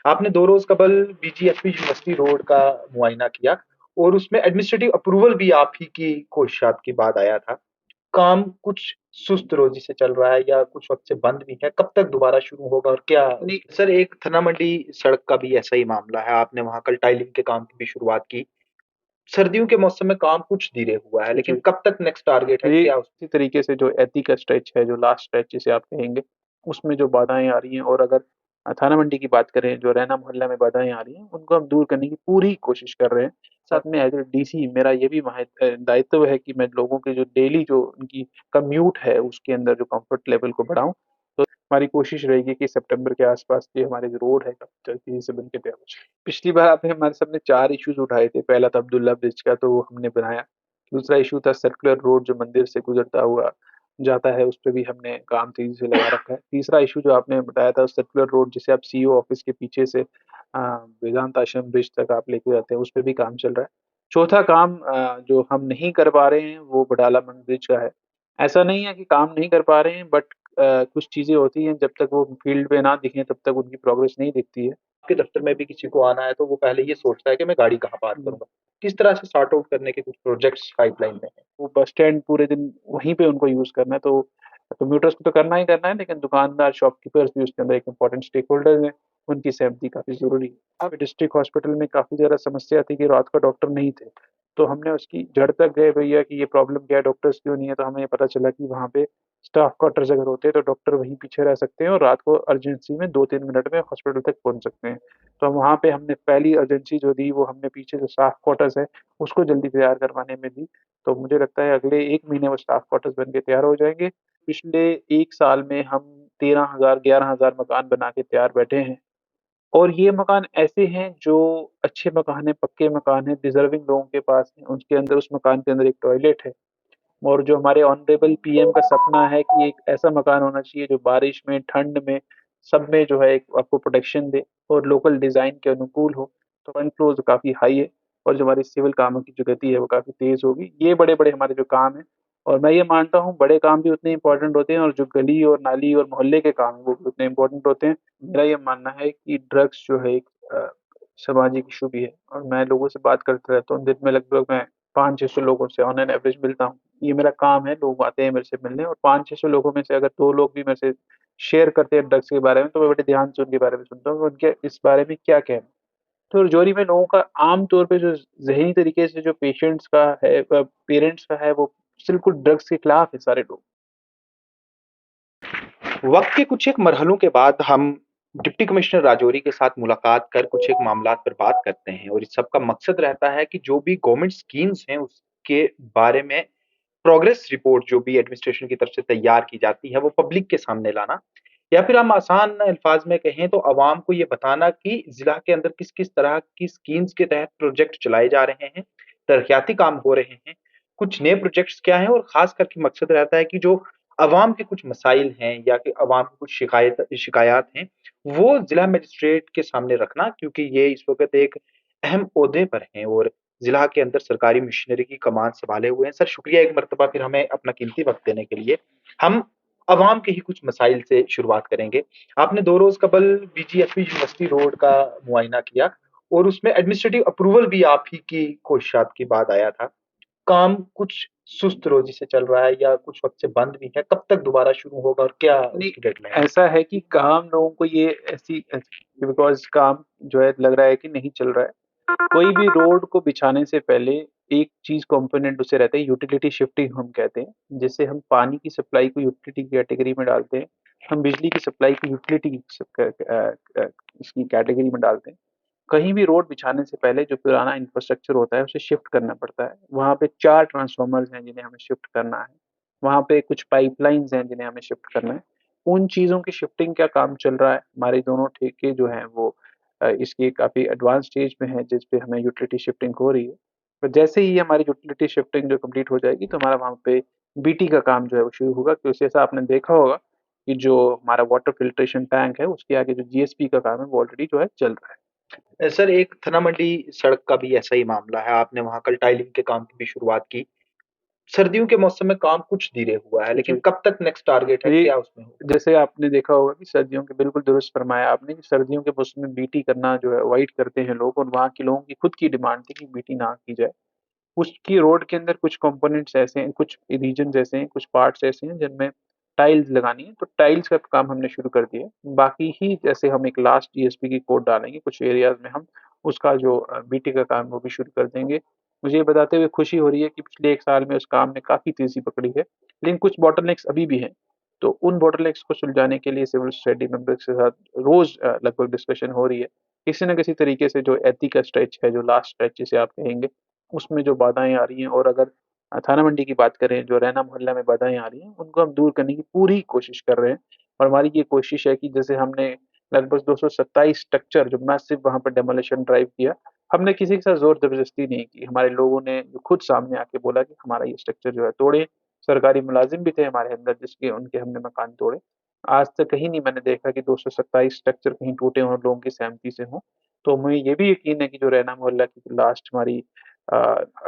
आपने 2 रोज़ कबल बीजीएसपी university road का मुआयना किया और उसमें एडमिनिस्ट्रेटिव अप्रूवल भी आप ही की कोशिशात के बाद आया था। काम कुछ सुस्त रोज़ी से चल रहा है या कुछ वक़्त से बंद भी है? कब तक दोबारा शुरू होगा और क्या नहीं सर, एक थना मंडी सड़क का भी ऐसा ही मामला है। आपने वहाँ कल टाइलिंग के काम की भी शुरुआत की। सर्दियों के मौसम में काम कुछ धीरे हुआ है, लेकिन जी। कब तक नेक्स्ट टारगेट है? ये क्या इसी तरीके से जो एती का स्ट्रेच है, जो लास्ट स्ट्रेच जिसे आप कहेंगे, उसमें जो बाधाएँ आ रही हैं और अगर थाना मंडी की बात करें, जो रैना मोहल्ला में बाधाएँ आ रही हैं, उनको हम दूर करने की पूरी कोशिश कर रहे हैं। साथ में एज़ अ डीसी मेरा ये भी दायित्व है कि मैं लोगों के जो डेली जो उनकी कम्यूट है, उसके अंदर जो कम्फर्ट लेवल को बढ़ाऊँ। तो हमारी कोशिश रहेगी कि सितंबर के आस-पास ये हमारे जो रोड है, जल्दी से बन के तैयार हो जाए। पिछली बार आपने हमारे सामने 4 इश्यूज़ उठाए थे। पहला था अब्दुल्ला ब्रिज का, तो वो हमने बनाया। दूसरा इश्यू था सर्कुलर रोड जो मंदिर से गुजरता हुआ जाता है, उस पे भी हमने काम तेज़ी से लगा रखा है। तीसरा इश्यू जो आपने बताया था सर्कुलर रोड जिसे आप सीईओ ऑफिस के पीछे से वेदांत आश्रम ब्रिज तक आप लेके जाते हैं, उस पे भी काम चल रहा है। चौथा काम जो हम नहीं कर पा रहे हैं वो बडाला मंड ब्रिज का है। ऐसा नहीं है कि काम नहीं कर पा रहे हैं बट कुछ चीज़ें होती हैं जब तक वो फील्ड पे ना दिखें तब तक उनकी प्रोग्रेस नहीं दिखती है। आपके दफ्तर में भी किसी को आना है तो वो पहले ये सोचता है कि मैं गाड़ी कहाँ पार्क हुँ। करूँगा? किस तरह से सॉर्ट आउट करने के कुछ प्रोजेक्ट्स पाइपलाइन में हैं? वो बस स्टैंड पूरे दिन वहीं पे उनको यूज़ करना है, तो कम्यूटर्स को तो करना ही करना है, लेकिन दुकानदार, शॉपकीपर्स भी उसके अंदर एक इम्पोर्टेंट स्टेक होल्डर्स हैं, उनकी सहमति काफ़ी ज़रूरी है। अब डिस्ट्रिक्ट हॉस्पिटल में काफ़ी ज़्यादा समस्या थी कि रात को डॉक्टर नहीं थे, तो हमने उसकी जड़ तक गए भैया कि ये प्रॉब्लम क्या है, डॉक्टर्स क्यों नहीं है? तो हमें ये पता चला कि वहाँ पे स्टाफ क्वार्टर्स अगर होते हैं, तो डॉक्टर वहीं पीछे रह सकते हैं और रात को अर्जेंसी में 2-3 मिनट में हॉस्पिटल तक पहुँच सकते हैं। तो वहाँ पे हमने पहली अर्जेंसी जो दी, वो हमने पीछे जो स्टाफ क्वार्टर्स है, उसको जल्दी तैयार करवाने में दी। तो मुझे लगता है अगले 1 महीने में स्टाफ क्वार्टर्स बन के तैयार हो जाएँगे। पिछले 1 साल में हम 13,000 11,000 मकान बना के तैयार बैठे हैं और ये मकान ऐसे हैं जो अच्छे मकान हैं, पक्के मकान हैं, डिज़र्विंग लोगों के पास हैं। उसके अंदर उस मकान के अंदर एक टॉयलेट है और जो हमारे ऑनरेबल पीएम का सपना है कि एक ऐसा मकान होना चाहिए जो बारिश में, ठंड में, सब में जो है एक आपको प्रोटेक्शन दे और लोकल डिज़ाइन के अनुकूल हो। तो फंड फ्लोज़ काफ़ी हाई है और जो हमारी सिविल कामों की जो गति है वो काफ़ी तेज़ होगी। ये बड़े-बड़े हमारे जो काम हैं और मैं ये मानता हूँ बड़े काम भी उतने इम्पोर्टेंट होते हैं और जो गली और नाली और मोहल्ले के काम हैं वो भी उतने इम्पोर्टेंट होते हैं। मेरा ये मानना है कि ड्रग्स जो है एक सामाजिक इश्यू भी है और मैं लोगों से बात करता रहता हूँ। दिन में लगभग मैं 500-600 लोगों से ऑन एन एवरेज मिलता हूँ। ये मेरा काम है, लोग आते हैं मेरे से मिलने और 500-600 लोगों में से अगर 2 लोग भी मेरे से शेयर करते हैं ड्रग्स के बारे में, तो मैं बड़े ध्यान से उनके बारे में सुनता हूँ, कि उनके इस बारे में क्या कहना है। तो रजौरी में लोगों का आम तौर पे जो ज़हनी तरीके से जो पेशेंट्स का है पेरेंट्स का है, वो बिल्कुल ड्रग्स के खिलाफ है सारे लोग। वक़्त के कुछ एक मरहलों के बाद हम डिप्टी कमिश्नर राजौरी के साथ मुलाकात कर कुछ एक मामलात पर बात करते हैं और इस सब का मकसद रहता है कि जो भी गवर्नमेंट स्कीम्स हैं उसके बारे में प्रोग्रेस रिपोर्ट जो भी एडमिनिस्ट्रेशन की तरफ से तैयार की जाती है वो पब्लिक के सामने लाना या फिर हम आसान अल्फाज में कहें तो अवाम को ये बताना कि ज़िला के अंदर किस-किस तरह की स्कीम्स के तहत प्रोजेक्ट चलाए जा रहे हैं, तरक्याती काम हो रहे हैं, कुछ नए प्रोजेक्ट्स क्या हैं और ख़ास करके मकसद रहता है कि जो अवाम के कुछ मसाइल हैं या कि अवाम की कुछ शिकायत हैं, वो ज़िला मजिस्ट्रेट के सामने रखना क्योंकि ये इस वक़्त एक अहम ओहदे पर हैं और ज़िला के अंदर सरकारी मशीनरी की कमान सँभाले हुए हैं। सर शुक्रिया एक मर्तबा फिर हमें अपना कीमती वक़्त देने के लिए। हम अवाम के ही कुछ मसाइल से शुरुआत करेंगे। आपने 2 रोज़ कबल बीजीएसपी यूनिवर्सिटी रोड का मुआयना किया और उसमें एडमिनिस्ट्रेटिव अप्रूवल भी आप ही की कोशिशात के बाद आया था। काम कुछ सुस्त रोज़ी से चल रहा है या कुछ वक़्त से बंद भी है? कब तक दोबारा शुरू होगा और क्या नहीं, उसकी डेडलाइन है? ऐसा है कि काम लोगों को ये बिकॉज़ काम जो है लग रहा है कि नहीं चल रहा है। कोई भी रोड को बिछाने से पहले एक चीज़ कंपोनेंट उसे रहता है यूटिलिटी शिफ्टिंग हम कहते हैं, जिससे हम पानी की सप्लाई को यूटिलिटी कैटेगरी में डालते हैं। हम बिजली की सप्लाई को यूटिलिटी इसकी कैटेगरी में डालते हैं। कहीं भी रोड बिछाने से पहले जो पुराना इंफ्रास्ट्रक्चर होता है उसे शिफ्ट करना पड़ता है। वहाँ पे 4 ट्रांसफ़ॉर्मर्स हैं जिन्हें हमें शिफ्ट करना है। वहाँ पे कुछ पाइपलाइन्स हैं जिन्हें हमें शिफ्ट करना है। उन चीज़ों की शिफ्टिंग का काम चल रहा है। हमारे दोनों ठेके जो हैं वो इसकी काफ़ी एडवांस स्टेज में हैं जिस पे हमें यूटिलिटी शिफ्टिंग हो रही है। तो जैसे ही हमारी यूटिलिटी शिफ्टिंग जो कंप्लीट हो जाएगी तो हमारा वहाँ पे बीटी का काम जो है वो शुरू होगा क्योंकि जैसा आपने देखा होगा कि जो हमारा वाटर फ़िल्ट्रेशन टैंक है उसके आगे जो जीएसपी का काम है वो ऑलरेडी जो है चल रहा है। सर एक थना मंडी सड़क का भी ऐसा ही मामला है। आपने वहाँ कल टाइलिंग के काम की भी शुरुआत की। सर्दियों के मौसम में काम कुछ धीरे हुआ है, लेकिन जी। कब तक नेक्स्ट टारगेट है, ये क्या उसमें होगा? जैसे आपने देखा होगा कि सर्दियों के बिल्कुल दुरुस्त फरमाया आपने कि सर्दियों के मौसम में बीटी करना जो है अवॉइड करते हैं लोग, और वहाँ के लोगों की खुद की डिमांड थी कि बीटी ना की जाए। उसकी रोड के अंदर कुछ कंपोनेंट्स ऐसे हैं, कुछ रीजन्स ऐसे हैं, कुछ पार्ट्स ऐसे हैं जिनमें टाइल्स लगानी है, तो टाइल्स का काम हमने शुरू कर दिया है। बाकी ही जैसे हम एक लास्ट जीएसपी की कोड डालेंगे कुछ एरियाज में, हम उसका जो बीटी का काम वो भी शुरू कर देंगे। मुझे ये बताते हुए खुशी हो रही है कि पिछले 1 साल में उस काम ने काफ़ी तेज़ी पकड़ी है, लेकिन कुछ बॉटलनेक्स अभी भी हैं। तो उन बॉटलनेक्स को सुलझाने के लिए सिविल सोसाइटी मेंबर्स के साथ रोज़ लगभग डिस्कशन हो रही है। किसी न किसी तरीके से जो एती का स्ट्रेच है, जो लास्ट स्ट्रेच जिसे आप कहेंगे, उसमें जो बाधाएँ आ रही हैं, और अगर थाना मंडी की बात करें, जो रैना मोहल्ला में बाधाएँ आ रही हैं, उनको हम दूर करने की पूरी कोशिश कर रहे हैं। और हमारी ये कोशिश है कि जैसे हमने लगभग 227 स्ट्रक्चर जो मैसिव वहाँ पे डेमोलिशन ड्राइव किया, हमने किसी के साथ ज़ोर-ज़बरदस्ती नहीं की। हमारे लोगों ने खुद सामने आके बोला कि हमारा ये स्ट्रक्चर जो है तोड़ें। सरकारी मुलाज़िम भी थे हमारे अंदर जिसके उनके हमने मकान तोड़े। आज तक कहीं नहीं मैंने देखा कि 227 स्ट्रक्चर कहीं टूटे हों और लोगों की सहमति से हों। तो हमें ये भी यकीन है कि जो रैना मोहल्ला की लास्ट हमारी अ,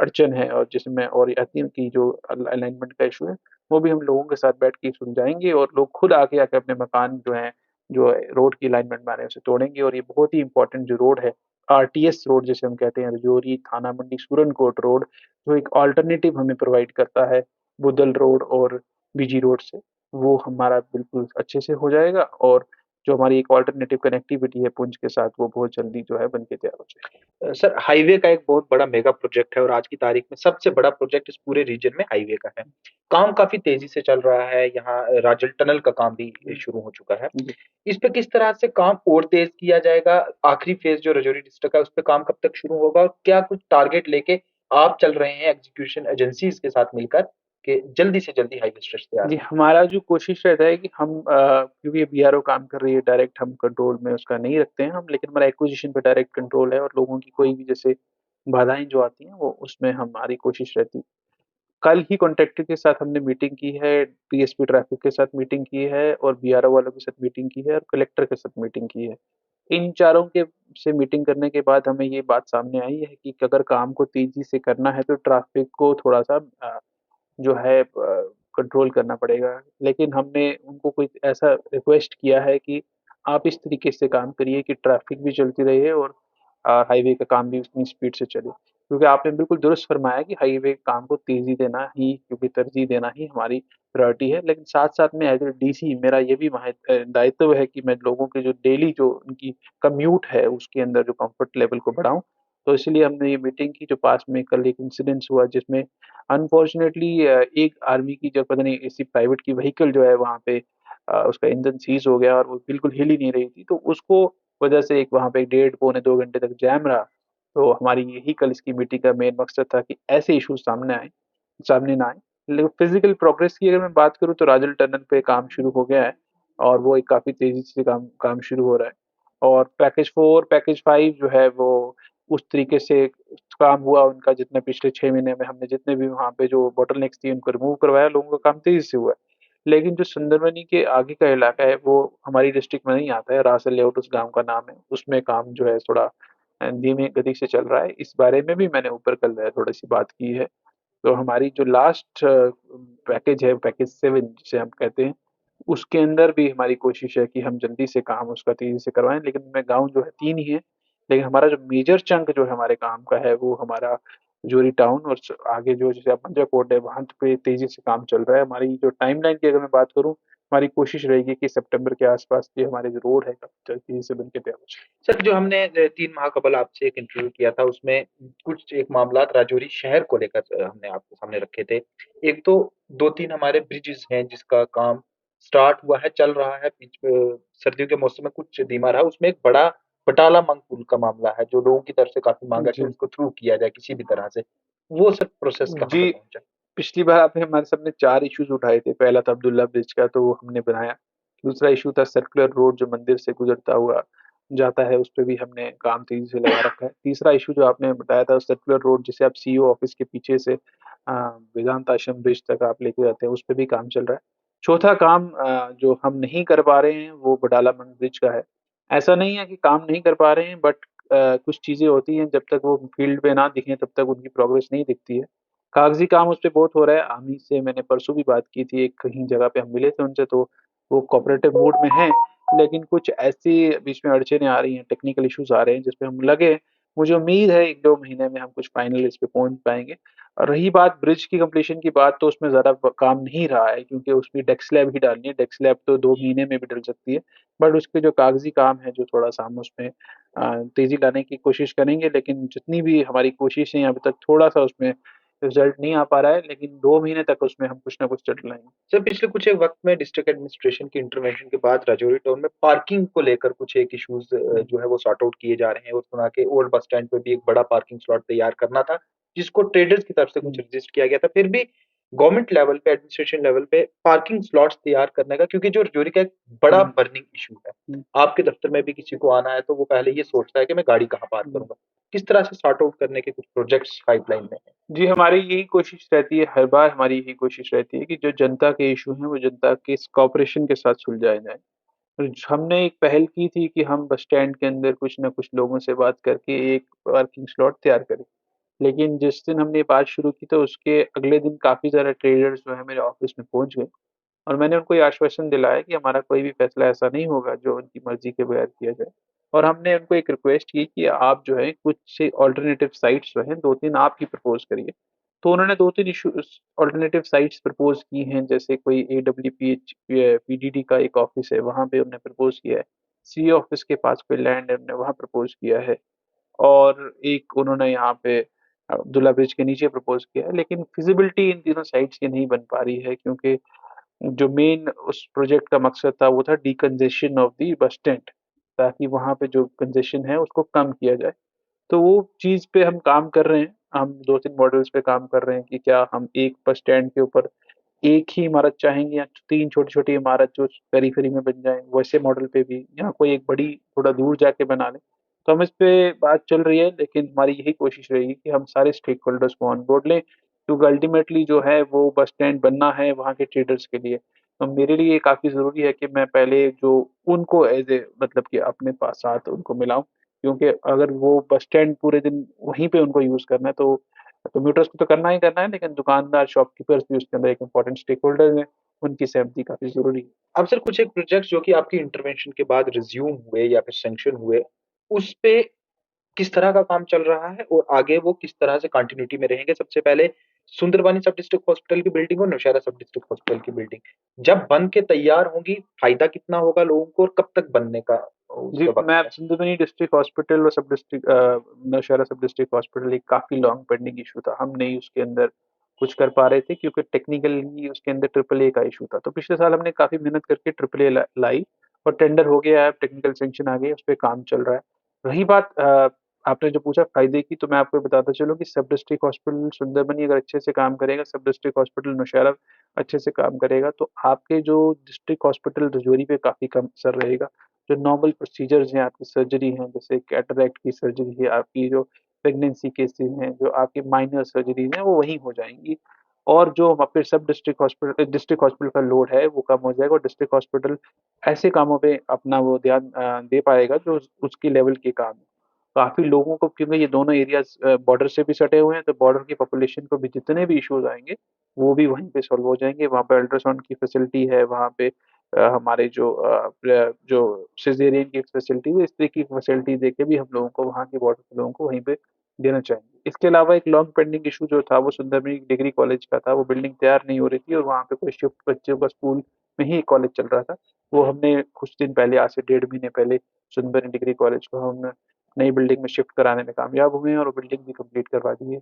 अड़चन है, और जिसमें और यातियों की जो अलाइनमेंट का इश्यू है, वो भी हम लोगों के साथ बैठ के सुलझाएँगे, और लोग खुद आके आके अपने मकान जो हैं, जो रोड की अलाइनमेंट में आ रहे हैं, उसे तोड़ेंगे। और ये बहुत ही इम्पोर्टेंट जो रोड है, आरटीएस रोड जिसे हम कहते हैं, रजौरी, थाना मंडी, सूरनकोट रोड, जो एक अल्टरनेटिव हमें प्रोवाइड करता है बुदल रोड और बीजी रोड से, वो हमारा बिल्कुल अच्छे से हो जाएगा, और जो हमारी एक अल्टरनेटिव कनेक्टिविटी है पुंछ के साथ, वो बहुत जल्दी जो है बन के तैयार हो जाएगी। सर, हाईवे का एक बहुत बड़ा मेगा प्रोजेक्ट है और आज की तारीख में सबसे बड़ा प्रोजेक्ट इस पूरे रीजन में हाईवे का है। काम काफ़ी तेज़ी से चल रहा है, यहाँ राजल टनल का काम भी हुँ, शुरू हो चुका है। जी। इस पे किस तरह से काम और तेज़ किया जाएगा? आखिरी फ़ेज़ जो रजौरी डिस्ट्रिक्ट है, उस पे काम कब तक शुरू होगा? और क्या कुछ टारगेट लेके आप चल रहे हैं एग्ज़ीक्यूशन एजेंसीज़ के साथ मिलकर कि जल्दी से जल्दी हाईवे स्ट्रेच तैयार जी, हो? हमारा जो कोशिश रहता है कि हम क्योंकि ये बीआरओ काम कर रही है, डायरेक्ट हम कंट्रोल में उसका नहीं रखते हैं हम, लेकिन हमारा एक्विजिशन पे डायरेक्ट कंट्रोल है, और लोगों की कोई भी जैसे बाधाएँ जो आती हैं, वो उसमें हमारी कोशिश रहती है। कल ही कॉन्ट्रैक्टर के साथ हमने मीटिंग की है, पीएसपी ट्रैफिक के साथ मीटिंग की है, और बीआरओ वालों के साथ मीटिंग की है, और कलेक्टर के साथ मीटिंग की है। इन चारों के से मीटिंग करने के बाद हमें ये बात सामने आई है कि अगर काम को तेज़ी से करना है, तो ट्रैफिक को थोड़ा-सा जो है कंट्रोल करना पड़ेगा। लेकिन हमने उनको कोई ऐसा रिक्वेस्ट किया है कि आप इस तरीके से काम करिए कि ट्रैफ़िक भी चलती रहे, और हाईवे का काम भी उतनी स्पीड से चले। क्योंकि आपने बिल्कुल दुरुस्त फरमाया कि हाईवे काम को तेज़ी देना ही, क्योंकि तरजीह देना ही हमारी प्रायोरिटी है। लेकिन साथ-साथ में एज़ अ डीसी मेरा ये भी दायित्व है कि मैं लोगों के जो डेली जो उनकी कम्यूट है, उसके अंदर जो कम्फ़र्ट लेवल को बढ़ाऊँ। तो इसलिए हमने ये मीटिंग की, जो पास में कल एक इंसिडेंस हुआ जिसमें अनफॉर्चुनेटली एक आर्मी की जो पता नहीं ऐसी प्राइवेट की व्हीकल जो है वहाँ पे उसका इंजन सीज़ हो गया, और वो बिल्कुल हिल ही नहीं रही थी। तो उसको वजह से एक वहाँ पे डेढ़ पौने 2 घंटे तक जैम रहा। तो हमारी यही कल इसकी मीटिंग का मेन मकसद था कि ऐसे इश्यूज़ सामने ना आएँ। लेकिन फिज़िकल प्रोग्रेस की अगर मैं बात करूँ, तो राजल टनल पे काम शुरू हो गया है, और वो एक काफ़ी तेज़ी से काम काम शुरू हो रहा है। और पैकेज 4, पैकेज 5 जो है वो उस तरीके से काम हुआ उनका, जितने पिछले 6 महीने में हमने जितने भी वहाँ पे जो बॉटलनेक्स थी उनको रिमूव करवाया, लोगों का काम तेज़ी से हुआ है। लेकिन जो सुंदरबनी के आगे का इलाका है, वो हमारी डिस्ट्रिक्ट में नहीं आता है, रासल लेआउट उस गाँव का नाम है। उसमें काम जो है थोड़ा धीमी गति से चल रहा है। इस बारे में भी मैंने ऊपर कल थोड़ी-सी बात की है। तो हमारी जो लास्ट पैकेज है, पैकेज 7 जिसे हम कहते हैं, उसके अंदर भी हमारी कोशिश है कि हम जल्दी से काम उसका तेज़ी से करवाएँ। लेकिन उनमें गाँव जो है 3 ही हैं, लेकिन हमारा जो मेजर चंक जो है हमारे काम का है, वो हमारा जोरी टाउन और आगे जो जैसे पंजाकोट है, वहाँ पे तेज़ी से काम चल रहा है। हमारी जो टाइमलाइन की अगर मैं बात करूँ, हमारी कोशिश रहेगी कि सितंबर के आस-पास ये हमारे जो रोड है, काफ़ी तेज़ी से बन के तैयार हो जाए। सर, जो हमने 3 माह कबल आपसे एक इंटरव्यू किया था, उसमें कुछ एक मामलात राजौरी शहर को लेकर हमने आपके सामने रखे थे। एक तो 2-3 हमारे ब्रिजेज़ हैं जिसका काम स्टार्ट हुआ है, चल रहा है, सर्दियों के मौसम में कुछ धीमा रहा। उसमें एक बड़ा बटाला मंग पुल का मामला है, जो लोगों की तरफ से काफ़ी माँग है कि जी। उसको थ्रू किया जाए किसी भी तरह से। वो सर प्रोसेस कहाँ पे जी, पहुँचा? पिछली बार आपने हमारे सामने 4 इश्यूज़ उठाए थे। पहला था अब्दुल्ला ब्रिज का, तो वो हमने बनाया। दूसरा इश्यू था सर्कुलर रोड जो मंदिर से गुज़रता हुआ जाता है, उस पे भी हमने काम तेज़ी से लगा रखा है। तीसरा इश्यू जो आपने बताया था सर्कुलर रोड जिसे आप सीईओ ऑफ़िस के पीछे से वेदांत आश्रम ब्रिज तक आप लेके जाते हैं, उस पे भी काम चल रहा है। चौथा काम जो हम नहीं कर पा रहे हैं, वो बटाला मंग ब्रिज का है। ऐसा नहीं है कि काम नहीं कर पा रहे हैं, बट कुछ चीज़ें होती हैं, जब तक वो फ़ील्ड पे ना दिखें, तब तक उनकी प्रोग्रेस नहीं दिखती है। कागज़ी काम उस पे बहुत हो रहा है। आमिर से मैंने परसों भी बात की थी, एक कहीं जगह पे हम मिले थे उनसे, तो वो कोऑपरेटिव मूड में हैं, लेकिन कुछ ऐसी बीच में अड़चनें आ रही हैं, टेक्निकल इश्यूज़ आ रहे हैं जिस पे हम लगे हैं। मुझे उम्मीद है 1-2 महीने में हम कुछ फाइनल इस पे पहुँच पाएँगे। और रही बात ब्रिज की कंप्लीशन की बात, तो उसमें ज़्यादा ब काम नहीं रहा है, क्योंकि उसमें डेक स्लैब ही डालनी है। डेक स्लैब तो 2 महीने में भी डल सकती है। बट उसके जो कागज़ी काम है, जो थोड़ा-सा हम उसमें तेज़ी लाने की कोशिश करेंगे, लेकिन जितनी भी हमारी कोशिशें हैं अभी तक, थोड़ा-सा उसमें रिज़ल्ट नहीं आ पा रहा है, लेकिन 2 महीने तक उसमें हम कुछ न कुछ चल लाएँगे। सर, पिछले कुछ एक वक्त में डिस्ट्रिक्ट एडमिनिस्ट्रेशन की इंटरवेंशन के बाद राजौरी टाउन में पार्किंग को लेकर कुछ एक इश्यूज हुँ, जो है वो सॉर्ट आउट किए जा रहे हैं, और सुना के ओल्ड बस स्टैंड पे भी एक बड़ा पार्किंग स्लॉट तैयार करना था, जिसको ट्रेडर्स की तरफ से कुछ हुँ, रजिस्ट किया गया था। फिर भी गवर्नमेंट लेवल पे, एडमिनिस्ट्रेशन लेवल पे पार्किंग स्लॉट्स तैयार करने का, क्योंकि जो राजौरी का एक बड़ा हुँ, बर्निंग इशू है, हुँ, आपके दफ्तर में भी किसी को आना है तो वो पहले ये सोचता है कि मैं गाड़ी कहाँ पार्क हुँ। करूंगा। किस तरह से सॉर्ट आउट करने के कुछ प्रोजेक्ट्स पाइपलाइन में है? जी, हमारी यही कोशिश रहती है, हर बार हमारी यही कोशिश रहती है कि जो जनता के इश्यू हैं, वो जनता के इस कॉर्पोरेशन के साथ सुलझाए जाएँ। हमने एक पहल की थी कि हम बस स्टैंड के अंदर कुछ न कुछ लोगों से बात करके एक पार्किंग स्लॉट तैयार करें। लेकिन जिस दिन हमने ये बात शुरू की, तो उसके अगले दिन काफ़ी ज़्यादा ट्रेडर्स जो है मेरे ऑफ़िस में पहुँच गए, और मैंने उनको ये आश्वासन दिलाया कि हमारा कोई भी फैसला ऐसा नहीं होगा जो उनकी मर्ज़ी के बगैर किया जाए। और हमने उनको एक रिक्वेस्ट की कि आप जो है कुछ अल्टरनेटिव साइट्स जो हैं 2-3 आप ही प्रपोज़ करिए। तो उन्होंने 2-3 इश्यूज़ अल्टरनेटिव साइट्स प्रपोज़ की हैं, जैसे कोई एडब्ल्यूपीएच पीडीडी का एक ऑफ़िस है, वहाँ पे उन्होंने प्रपोज़ किया है। सीए ऑफ़िस के पास कोई लैंड है, उन्होंने वहाँ प्रपोज़ किया है। और एक उन्होंने यहाँ पे अब्दुल्ला ब्रिज के नीचे प्रपोज़ किया है, लेकिन फ़िज़िबिलिटी इन तीनों साइट्स की नहीं बन पा रही है, क्योंकि जो मेन उस प्रोजेक्ट का मकसद था वो था डिकंजेशन ऑफ द बस स्टैंड, ताकि वहाँ पे जो कंजेशन है उसको कम किया जाए। तो वो चीज़ पे हम काम कर रहे हैं। हम 2-3 मॉडल्स पे काम कर रहे हैं कि क्या हम एक बस स्टैंड के ऊपर एक ही इमारत चाहेंगे, या 3 छोटी-छोटी इमारत जो पेरीफेरी में बन जाएँ, वैसे मॉडल पे भी, या कोई एक बड़ी थोड़ा दूर जाके बना लें। तो हम इस पे बात चल रही है, लेकिन हमारी यही कोशिश रहेगी कि हम सारे स्टेक होल्डर्स को ऑन बोर्ड लें, क्योंकि अल्टीमेटली जो है वो बस स्टैंड बनना है वहाँ के ट्रेडर्स के लिए। तो मेरे लिए काफ़ी ज़रूरी है कि मैं पहले जो उनको एज़ ए मतलब कि अपने पास साथ उनको मिलाऊँ, क्योंकि अगर वो बस स्टैंड पूरे दिन वहीं पे उनको यूज़ करना है, तो कम्यूटर्स को तो करना ही करना है, लेकिन दुकानदार, शॉपकीपर्स भी उसके अंदर एक इम्पोर्टेंट स्टेक होल्डर्स हैं, उनकी सहमति काफ़ी ज़रूरी है। अब सर, कुछ एक प्रोजेक्ट्स जो कि आपकी इंटरवेंशन के बाद रिज्यूम हुए या फिर सैंक्शन हुए, उस पे किस तरह का काम चल रहा है और आगे वो किस तरह से कंटिन्यूटी में रहेंगे? सबसे पहले सुंदरबानी सब डिस्ट्रिक्ट हॉस्पिटल की बिल्डिंग और नौशहरा सब डिस्ट्रिक्ट हॉस्पिटल की बिल्डिंग जब बन के तैयार होंगी, फायदा कितना होगा लोगों को और कब तक बनने का जी, उसका वक्त मैं अब है? सिंधुबनी डिस्ट्रिक्ट हॉस्पिटल और सब डिस्ट्रिक्ट नौशहरा सब डिस्ट्रिक्ट हॉस्पिटल एक काफ़ी लॉन्ग पेंडिंग इश्यू था। हम नहीं उसके अंदर कुछ कर पा रहे थे, क्योंकि टेक्निकली उसके अंदर ट्रिपल ए का इश्यू था। तो पिछले साल हमने काफ़ी मेहनत करके ट्रिपल ए लाई, और टेंडर हो गया है, अब टेक्निकल सैंक्शन आ गई है, उस पे काम चल रहा है। रही बात आपने जो पूछा फ़ायदे की, तो मैं आपको बताता चलूँ कि सब डिस्ट्रिक्ट हॉस्पिटल सुंदरबनी अगर अच्छे से काम करेगा, सब डिस्ट्रिक्ट हॉस्पिटल नौशहरा अच्छे से काम करेगा, तो आपके जो डिस्ट्रिक्ट हॉस्पिटल रजौरी पे काफ़ी कम असर रहेगा। जो नॉर्मल प्रोसीजर्स हैं, आपकी सर्जरी हैं, जैसे कैटरैक्ट की सर्जरी है, आपकी जो प्रेगनेंसी केसेज़ हैं, जो आपकी माइनर सर्जरीज़ हैं, वो वहीं हो जाएँगी। और जो वहाँ पे सब डिस्ट्रिक्ट हॉस्पिटल का लोड है, वो कम हो जाएगा, और डिस्ट्रिक्ट हॉस्पिटल ऐसे कामों पे अपना वो ध्यान दे पाएगा जो उसकी लेवल के काम हैं। काफ़ी लोगों को, क्योंकि ये दोनों एरियाज़ बॉर्डर से भी सटे हुए हैं, तो बॉर्डर की पॉपुलेशन को भी जितने भी इश्यूज़ आएँगे, वो भी वहीं पे सॉल्व हो जाएँगे। वहाँ पे अल्ट्रासाउंड की फैसिलिटी है, वहाँ पे हमारे जो सिज़ेरियन की फैसिलिटी है, इस तरह की फैसिलिटी देके भी हम लोगों को, वहाँ के बॉर्डर के लोगों को वहीं पे देना चाहेंगे। इसके अलावा एक लॉन्ग पेंडिंग इश्यू जो था, वो सुंदरबनी डिग्री कॉलेज का था। वो बिल्डिंग तैयार नहीं हो रही थी, और वहाँ पे कोई शिफ्ट बच्चों का स्कूल में ही कॉलेज चल रहा था। वो हमने कुछ दिन पहले, आज से 1.5 महीने पहले, सुंदरबनी डिग्री कॉलेज को हम नई बिल्डिंग में शिफ्ट कराने में कामयाब हुए हैं, और वो बिल्डिंग भी कंप्लीट करवा दी है।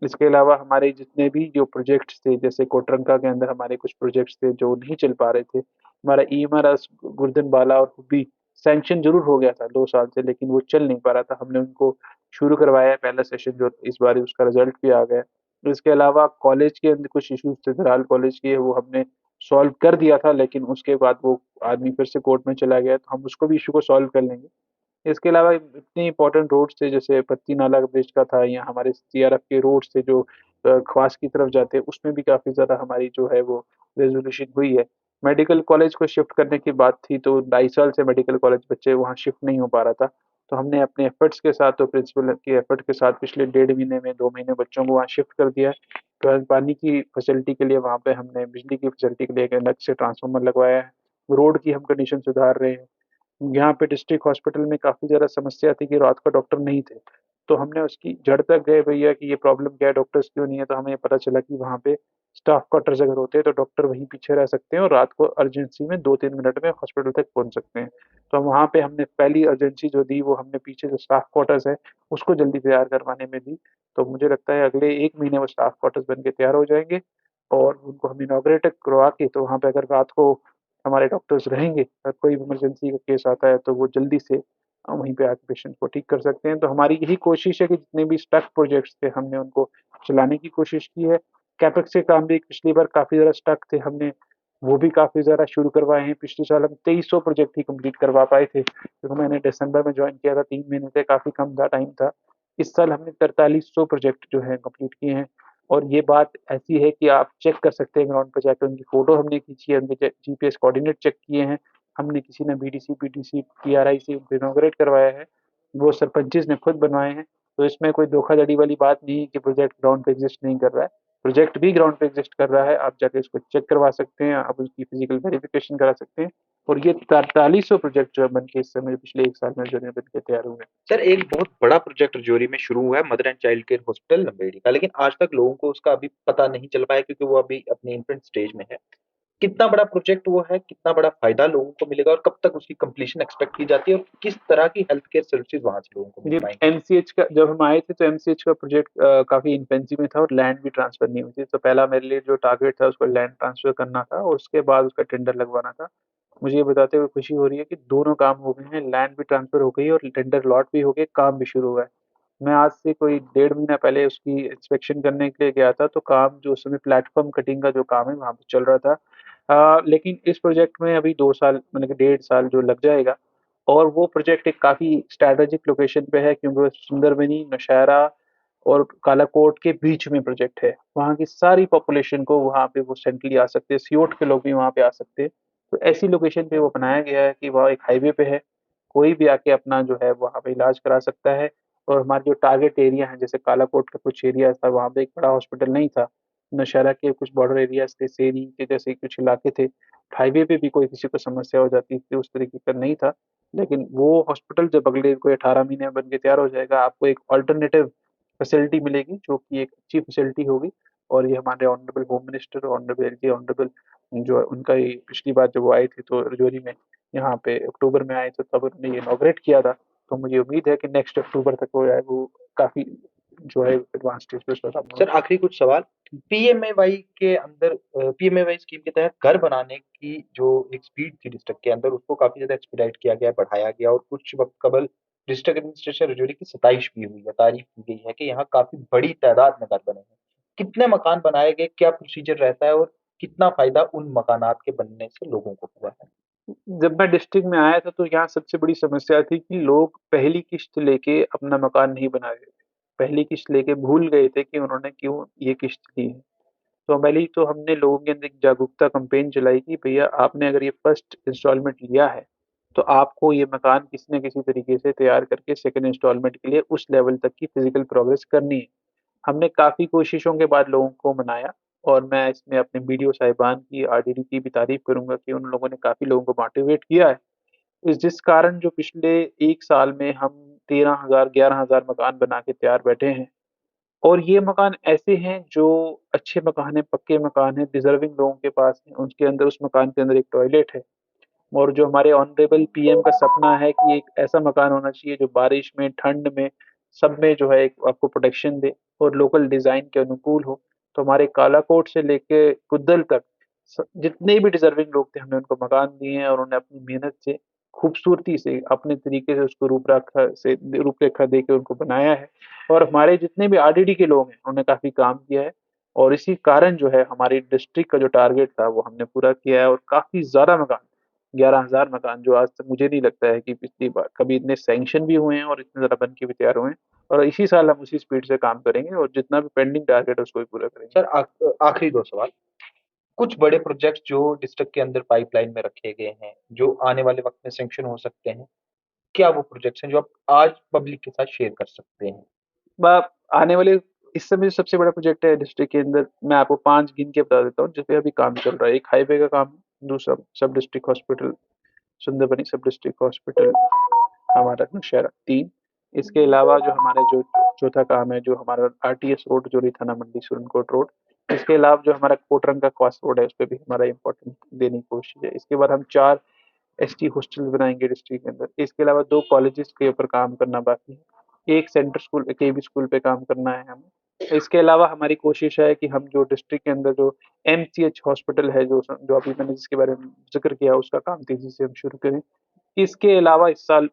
इसके अलावा हमारे जितने भी जो प्रोजेक्ट्स थे, जैसे कोटरंका के अंदर हमारे कुछ प्रोजेक्ट्स थे जो नहीं चल पा रहे थे। हमारा ईएमआरएस गुर्दनबाला और हुब्बी सैंक्शन ज़रूर हो गया था 2 साल से, लेकिन वो चल नहीं पा रहा था। हमने उनको शुरू करवाया है पहला सेशन, जो इस बार उसका रिज़ल्ट भी आ गया है। इसके अलावा कॉलेज के अंदर कुछ इश्यूज़ थे दराल कॉलेज के, वो हमने सॉल्व कर दिया था, लेकिन उसके बाद वो आदमी फिर से कोर्ट में चला गया, तो हम उसको भी इश्यू को सॉल्व कर लेंगे। इसके अलावा इतने इम्पोर्टेंट रोड्स थे, जैसे पत्ती नाला ब्रिज का था, या हमारे सीआरएफ के रोड्स थे जो ख्वास की तरफ जाते हैं, उसमें भी काफ़ी ज़्यादा हमारी जो है वो रेज़ोल्यूशन हुई है। मेडिकल कॉलेज को शिफ्ट करने की बात थी, तो 2.5 साल से मेडिकल कॉलेज बच्चे वहाँ शिफ्ट नहीं हो पा रहा था। तो हमने अपने एफर्ट्स के साथ और प्रिंसिपल के एफर्ट के साथ पिछले 1.5 महीने में 2 महीने बच्चों को वहाँ शिफ्ट कर दिया है। पानी की फैसिलिटी के लिए वहाँ पे हमने बिजली की फैसिलिटी के लिए एक अलग से ट्रांसफार्मर लगवाया है। रोड की हम कंडीशन सुधार रहे हैं। यहाँ पे डिस्ट्रिक्ट हॉस्पिटल में काफ़ी ज़्यादा समस्या थी कि रात को डॉक्टर नहीं थे। तो हमने उसकी जड़ तक गए भैया कि ये प्रॉब्लम क्या है, डॉक्टर्स क्यों नहीं है, तो हमें पता चला कि वहाँ पे स्टाफ क्वार्टर्स अगर होते हैं तो डॉक्टर वहीं पीछे रह सकते हैं और रात को अर्जेंसी में 2-3 मिनट में हॉस्पिटल तक पहुँच सकते हैं। तो हम वहाँ पे हमने पहली अर्जेंसी जो दी वो हमने पीछे जो स्टाफ क्वार्टर्स है उसको जल्दी तैयार करवाने में दी। तो मुझे लगता है अगले 1 महीने वो स्टाफ क्वार्टर्स बन के तैयार हो जाएंगे और उनको हम इनॉग्रेट करवा के तो वहाँ पे अगर रात को हमारे डॉक्टर्स रहेंगे, अगर कोई इमरजेंसी का केस आता है तो वो जल्दी से वहीं पे आके पेशेंट को ठीक कर सकते हैं। तो हमारी यही कोशिश है कि जितने भी स्टक प्रोजेक्ट्स थे हमने उनको चलाने की कोशिश की है। कैपेक्स के काम भी पिछली बार काफ़ी ज़्यादा स्टक थे, हमने वो भी काफ़ी ज़्यादा शुरू करवाए हैं। पिछले साल हम 2300 प्रोजेक्ट ही कंप्लीट करवा पाए थे, क्योंकि मैंने दिसंबर में ज्वाइन किया था, 3 महीने थे, काफ़ी कम था टाइम था। इस साल हमने 4300 प्रोजेक्ट जो है कंप्लीट किए हैं। और ये बात ऐसी है कि आप चेक कर सकते हैं ग्राउंड पर जाकर, उनकी फ़ोटो हमने खींची है, उनके जीपीएस कोऑर्डिनेट चेक किए हैं। हमने किसी ने बीडीसी, पीटीसी, पीआरआई से उनको इनॉग्रेट करवाया है, वो सरपंचेस ने खुद बनवाए हैं। तो इसमें कोई धोखाधड़ी वाली बात नहीं है कि प्रोजेक्ट ग्राउंड पे एग्जिस्ट नहीं कर रहा है। प्रोजेक्ट भी ग्राउंड पे एग्जिस्ट कर रहा है, आप जाके उसको चेक करवा सकते हैं, आप उसकी फिजिकल वेरिफिकेशन करा सकते हैं। और ये 4300 प्रोजेक्ट जो है बन के इस समय पिछले 1 साल में जो है बन के तैयार हुए हैं। सर, एक बहुत बड़ा प्रोजेक्ट रजौरी में शुरू हुआ है, mother and child care hospital नंदेड़ी का, लेकिन आज तक लोगों को उसका अभी पता नहीं चल पाया क्योंकि वो अभी अपनी इन्फेंट स्टेज में है। कितना बड़ा प्रोजेक्ट वो है, कितना बड़ा फायदा लोगों को मिलेगा और कब तक उसकी कंप्लीशन एक्सपेक्ट की जाती है और किस तरह की हेल्थ केयर सर्विसेज वहां से लोगों को मिल ये पाएंगी? एमसीएच का जब हम आए थे तो एमसीएच का प्रोजेक्ट काफ़ी इन्फेंसी में था और लैंड भी ट्रांसफ़र नहीं हुई थी। तो पहला मेरे लिए जो टारगेट था उसको लैंड ट्रांसफ़र करना था और उसके बाद उसका टेंडर लगवाना था। मुझे ये बताते हुए खुशी हो रही है कि दोनों काम हो गए हैं, लैंड भी ट्रांसफ़र हो गई है और टेंडर लॉट भी हो गए, काम भी शुरू हुआ है। मैं आज से कोई 1.5 महीना पहले उसकी इंस्पेक्शन करने के लिए गया था, तो काम जो उस समय प्लेटफ़ॉर्म कटिंग का जो काम है वहाँ पे चल रहा था। लेकिन इस प्रोजेक्ट में अभी 2 साल मतलब कि 1.5 साल जो लग जाएगा और वो प्रोजेक्ट एक काफ़ी स्ट्रैटेजिक लोकेशन पे है, क्योंकि वो सुंदरबनी, नौशहरा और कालाकोट के बीच में प्रोजेक्ट है। वहाँ की सारी पॉपुलेशन को वहाँ पे वो सेंट्रली आ सकते हैं, सियोट के लोग भी वहाँ पे आ सकते हैं। तो ऐसी लोकेशन पे वो बनाया गया है कि वह एक हाईवे पे है, कोई भी आके अपना जो है वहाँ पे इलाज करा सकता है। और हमारे जो टारगेट एरिया है, जैसे कालाकोट का कुछ एरिया था, वहाँ पे एक बड़ा हॉस्पिटल नहीं था। नौशहरा के कुछ बॉर्डर एरियाज़ थे, सेरी के जैसे कुछ इलाके थे। हाईवे पे भी कोई किसी को समस्या हो जाती थी, उस तरीके का नहीं था। लेकिन वो हॉस्पिटल जब अगले कोई 18 महीने में बन के तैयार हो जाएगा, आपको एक अल्टरनेटिव फैसिलिटी मिलेगी, जो कि एक अच्छी फैसिलिटी होगी। और ये हमारे honourable home minister, honourable LG, honourable जो है उनका ही पिछली बार जब वो आए थे तो रजौरी में यहाँ पे अक्टूबर में आए थे, तब उन्होंने ये इनॉग्रेट किया था। तो मुझे उम्मीद है कि नेक्स्ट अक्टूबर तक वो है वो काफ़ी जो है एडवांस स्टेज पे उसका काम होगा। सर, आखिरी कुछ सवाल। पीएमएवाई के अंदर, पीएमएवाई स्कीम के तहत घर बनाने की जो एक स्पीड थी डिस्ट्रिक्ट के अंदर, उसको काफी ज्यादा एक्सपीडाइट किया गया, बढ़ाया गया और कुछ वक्त कबल डिस्ट्रिक्ट एडमिनिस्ट्रेशन रजौरी की सताइश भी हुई है, तारीफ की गई है कि यहाँ काफी बड़ी तादाद में घर बने हैं। कितने मकान बनाए गए, क्या प्रोसीजर रहता है और कितना फायदा उन मकानात के बनने से लोगों को हुआ है? जब मैं डिस्ट्रिक्ट में आया था तो यहाँ सबसे बड़ी समस्या थी कि लोग पहली किश्त लेके अपना मकान नहीं बना रहे थे। पहली किश्त लेके भूल गए थे कि उन्होंने क्यों ये किश्त ली है। तो पहले तो हमने लोगों के अंदर एक जागरूकता कैंपेन चलाई कि भैया आपने अगर ये फर्स्ट इंस्टॉलमेंट लिया है, तो आपको ये मकान किसी न किसी तरीके से तैयार करके सेकंड इंस्टॉलमेंट के लिए उस लेवल तक की फिजिकल प्रोग्रेस करनी है। हमने काफ़ी कोशिशों के बाद लोगों को मनाया और मैं इसमें अपने बीडीओ साहिबान की, आरडीडी की भी तारीफ़ करूँगा कि उन लोगों ने काफ़ी लोगों को मोटिवेट किया है। इस जिस कारण जो पिछले 1 साल में हम 13,000 11,000 मकान बना के तैयार बैठे हैं। और ये मकान ऐसे हैं जो अच्छे मकान हैं, पक्के मकान हैं, डिज़र्विंग लोगों के पास हैं, उसके अंदर उस मकान के अंदर एक टॉयलेट है। और जो हमारे ऑनरेबल पीएम का सपना है कि एक ऐसा मकान होना चाहिए जो बारिश में, ठंड में, सब में जो है एक आपको प्रोटेक्शन दे और लोकल डिज़ाइन के अनुकूल हो। तो हमारे कालाकोट से लेके कुद्दल तक जितने भी डिज़र्विंग लोग थे, हमने उनको मकान दिए हैं और उन्होंने अपनी मेहनत से, खूबसूरती से, अपने तरीके से उसको रूपरेखा दे के उनको बनाया है। और हमारे जितने भी आरडीडी के लोग हैं, उन्होंने काफ़ी काम किया है और इसी कारण जो है हमारी डिस्ट्रिक्ट का जो टारगेट था वो हमने पूरा किया है और काफ़ी ज़्यादा मकान, 11,000 मकान, जो आज तक मुझे नहीं लगता है कि पिछली बार कभी इतने सैंक्शन भी हुए हैं और इतने ज़्यादा बन के भी तैयार हुए हैं। और इसी साल हम उसी स्पीड से काम करेंगे और जितना भी पेंडिंग टारगेट है उसको भी पूरा करेंगे। सर, आखिरी दो सवाल। कुछ बड़े प्रोजेक्ट जो डिस्ट्रिक्ट के अंदर पाइपलाइन में रखे गए हैं, जो आने वाले वक्त में सैंक्शन हो सकते हैं, क्या वो प्रोजेक्ट्स हैं जो आप आज पब्लिक के साथ शेयर कर सकते हैं? आने वाले इस समय जो सबसे बड़ा प्रोजेक्ट है डिस्ट्रिक्ट के अंदर, मैं आपको 5 गिन के बता देता हूँ जिस पे अभी काम चल रहा है। एक हाईवे का काम, दूसरा सब डिस्ट्रिक्ट हॉस्पिटल सुंदरबनी सब डिस्ट्रिक्ट हॉस्पिटल हमारा नौशहरा 3। इसके अलावा जो हमारे जो चौथा काम है जो हमारा आरटीएस रोड जोरी थाना मंडी सुरनकोट रोड। इसके अलावा जो हमारा कोटरंग का क्रॉस रोड है उस पर भी हमारा इम्पोर्टेंट देने की कोशिश है। इसके बाद हम 4 एसटी हॉस्टल बनाएंगे डिस्ट्रिक्ट के अंदर। इसके अलावा 2 कॉलेजेस के ऊपर काम करना बाकी है। एक सेंटर स्कूल केवी स्कूल पे काम करना है हमें। इसके अलावा हमारी कोशिश है कि हम जो डिस्ट्रिक्ट के अंदर जो एमसीएच हॉस्पिटल है जो अभी मैंने जिसके बारे में जिक्र किया उसका काम तेजी से हम शुरू करें। इसके अलावा इस साल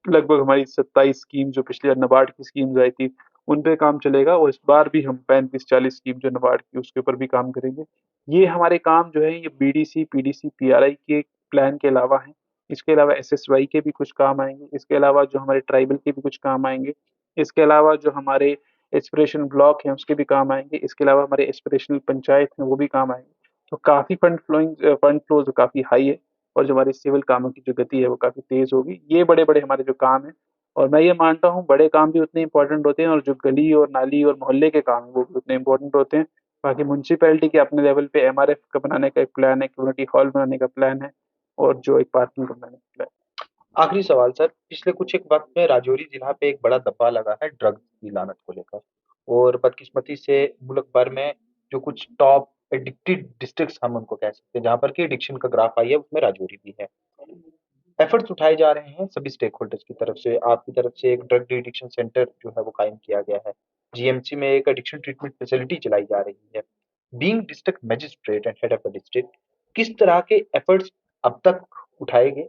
लगभग हमारी 27 स्कीम जो पिछले नाबार्ड की स्कीम्स आई थी उन पे काम चलेगा और इस बार भी हम 35-40 स्कीम जो नाबार्ड की उसके ऊपर भी काम करेंगे। ये हमारे काम जो है ये बीडीसी पीडीसी पीआरआई के प्लान के अलावा है। इसके अलावा एसएसवाई के भी कुछ काम आएंगे। इसके अलावा जो हमारे ट्राइबल के भी कुछ काम आएंगे। इसके अलावा जो हमारे एस्पिरेशन ब्लॉक हैं उसके भी काम आएंगे। इसके अलावा हमारे एस्पिरेशनल पंचायत हैं वो भी काम आएंगे। तो काफी फंड फ्लो काफी हाई है और जो हमारे सिविल कामों की जो गति है वो काफी तेज होगी। ये बड़े बड़े हमारे जो काम है और मैं ये मानता हूँ बड़े काम भी उतने इंपॉर्टेंट होते हैं और जो गली और नाली और मोहल्ले के काम है वो भी उतने इंपॉर्टेंट होते हैं। बाकी म्यूनसिपैलिटी के अपने लेवल पे एमआरएफ का बनाने का एक प्लान है, कम्युनिटी हॉल बनाने का प्लान है और जो एक पार्किंग का बनाने का प्लान आखिरी सवाल सर, पिछले कुछ एक वक्त में राजौरी जिला पे एक बड़ा दब्बा लगा है ड्रग्स की लानत को लेकर, और बदकिस्मती से मुल्क भर में जो कुछ टॉप एडिक्टेड डिस्ट्रिक्ट्स हम उनको कह सकते हैं जहाँ पर कि एडिक्शन का ग्राफ आई है उसमें राजौरी भी है। एफर्ट्स उठाए जा रहे हैं सभी स्टेक होल्डर्स की तरफ से, आपकी तरफ से एक ड्रग डी एडिक्शन सेंटर जो है वो कायम किया गया है, जीएमसी में एक एडिक्शन ट्रीटमेंट फैसिलिटी चलाई जा रही है। Being district magistrate and head of the district, किस तरह के एफर्ट्स अब तक उठाए गए,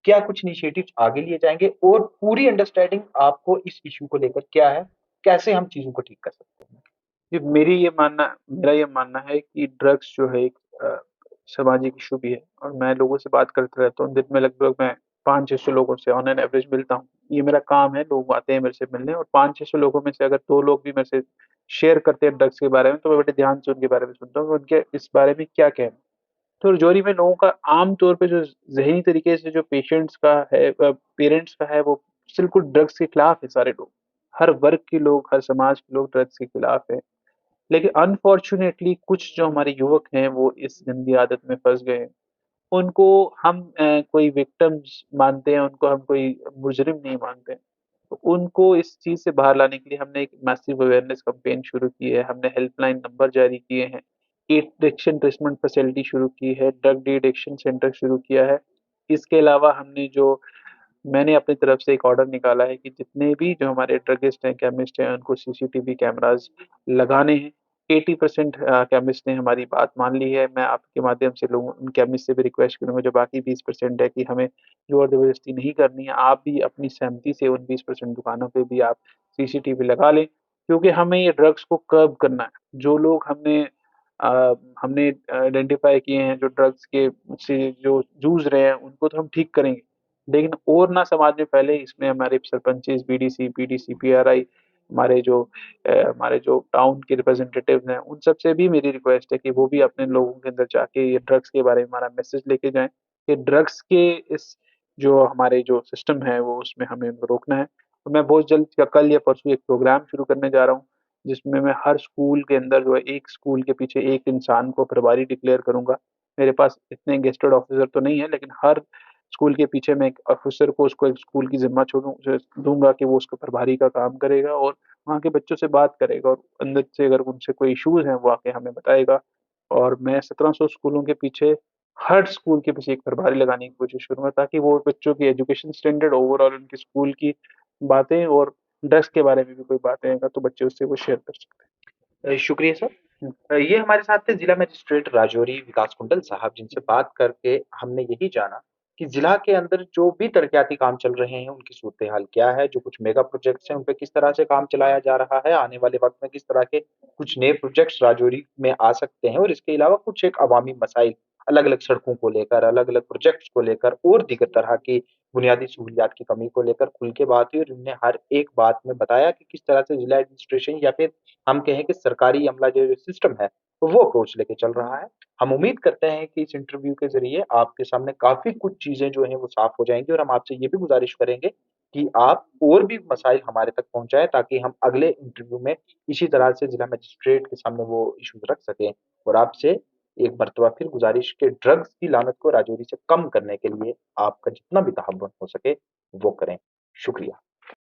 क्या कुछ इनिशिएटिव्स आगे लिए जाएंगे, और पूरी अंडरस्टैंडिंग आपको इस इश्यू को लेकर क्या है, कैसे हम चीजों को ठीक कर सकते हैं? जी, मेरा ये मानना है कि ड्रग्स जो है एक सामाजिक इशू भी है और मैं लोगों से बात करते रहता हूँ। दिन में लगभग मैं 500-600 लोगों से ऑन एन एवरेज मिलता हूँ। ये मेरा काम है, लोग आते हैं मेरे से मिलने और 500-600 लोगों में से अगर 2 लोग भी मेरे से शेयर करते हैं ड्रग्स के बारे में तो मैं बड़े ध्यान से उनके बारे में सुनता हूँ कि उनके इस बारे में क्या कहना है। तो रजौरी में लोगों का आम तौर पे जो ज़हनी तरीके से जो पेशेंट्स का है पेरेंट्स का है वो बिल्कुल ड्रग्स के खिलाफ है सारे लोग। हर वर्ग के लोग, हर समाज के लोग ड्रग्स के खिलाफ है। लेकिन अनफॉर्चुनेटली कुछ जो हमारे युवक हैं वो इस गंदी आदत में फंस गए हैं। उनको हम कोई विक्टिम्स मानते हैं, उनको हम कोई मुजरिम नहीं मानते हैं। तो उनको इस चीज़ से बाहर लाने के लिए हमने एक मैसिव अवेयरनेस कैंपेन शुरू की है। हमने हेल्पलाइन नंबर जारी किए हैं। एडिक्शन ट्रीटमेंट फैसिलिटी शुरू की है। ड्रग डी एडिक्शन सेंटर शुरू किया है। इसके अलावा मैंने अपनी तरफ से एक ऑर्डर निकाला है कि जितने भी जो हमारे ड्रगिस्ट हैं, केमिस्ट हैं, उनको सीसीटीवी कैमरास लगाने हैं। 80% केमिस्ट ने हमारी बात मान ली है। मैं आपके माध्यम से लोगों उन केमिस्ट से भी रिक्वेस्ट करूँगा जो बाकी 20% है कि हमें ज़ोर ज़बरदस्ती नहीं करनी है। आप भी अपनी सहमति से उन 20% दुकानों पे भी आप सीसीटीवी लगा लें क्योंकि हमें ये ड्रग्स को कर्ब करना है। जो लोग हमने आइडेंटिफ़ाई किए हैं जो ड्रग्स के से जो जूझ रहे हैं उनको तो हम ठीक करेंगे। लेकिन और ना समाज में फैले इसमें हमारे सरपंचेस, बीडीसी, पीडीसी, पीआरआई हमारे जो टाउन के रिप्रेजेंटेटिव्स हैं उन सब से भी मेरी रिक्वेस्ट है कि वो भी अपने लोगों के अंदर जाके ये ड्रग्स के बारे में हमारा मैसेज लेके जाएँ कि ड्रग्स के इस जो हमारे जो सिस्टम है वो उसमें हमें उनको रोकना है। तो मैं बहुत जल्द या कल या परसों एक प्रोग्राम शुरू करने जा रहा हूँ, जिसमें मैं हर स्कूल के अंदर जो है एक स्कूल के पीछे एक इंसान को प्रभारी डिक्लेयर करूँगा। मेरे पास इतने गेस्टेड ऑफिसर तो नहीं है लेकिन हर स्कूल के पीछे मैं एक ऑफिसर को उसको एक स्कूल की ज़िम्मा दूँगा कि वो उसको प्रभारी का काम करेगा और वहाँ के बच्चों से बात करेगा और अंदर से अगर उनसे कोई इश्यूज़ हैं वो आके हमें बताएगा। और मैं 1700 स्कूलों के पीछे हर स्कूल के पीछे एक प्रभारी लगाने की कोशिश करूँगा ताकि वो बच्चों की एजुकेशन स्टैंडर्ड ओवरऑल उनके स्कूल की बातें और ड्रेस के बारे में भी कोई बातें हैं तो बच्चे उससे वो शेयर कर सकते शुक्रिया सर। हैं। ये हमारे साथ थे जिला मजिस्ट्रेट राजौरी विकास कुंडल साहब, जिनसे बात करके हमने यही जाना कि जिला के अंदर जो भी तरक्याती काम चल रहे हैं उनकी सूरत हाल क्या है, जो कुछ मेगा प्रोजेक्ट्स हैं उन पे किस तरह से काम चलाया जा रहा है, आने वाले वक्त में किस तरह के कुछ नए प्रोजेक्ट्स राजौरी में आ सकते हैं, और इसके अलावा कुछ एक अवामी मसाइल अलग अलग सड़कों को लेकर, अलग अलग प्रोजेक्ट्स को लेकर और दीगर तरह की बुनियादी सहूलियात की कमी को लेकर खुल के बात हुई, और इन्होंने हर एक बात में बताया कि किस तरह से जिला एडमिनिस्ट्रेशन या फिर हम कहें कि सरकारी अमला जो सिस्टम है वो अप्रोच लेके चल रहा है। हम उम्मीद करते हैं कि इस इंटरव्यू के ज़रिए आपके सामने काफ़ी कुछ चीज़ें जो हैं वो साफ़ हो जाएँगी और हम आपसे ये भी गुज़ारिश करेंगे कि आप और भी मसाइल हमारे तक पहुँचाएँ ताकि हम अगले इंटरव्यू में इसी तरह से ज़िला मजिस्ट्रेट के सामने वो इश्यूज़ रख सकें और आपसे एक मर्तबा फिर गुज़ारिश कि ड्रग्स की लानत को राजौरी से कम करने के लिए आपका जितना भी तहव्वुन हो सके, वो करें। शुक्रिया।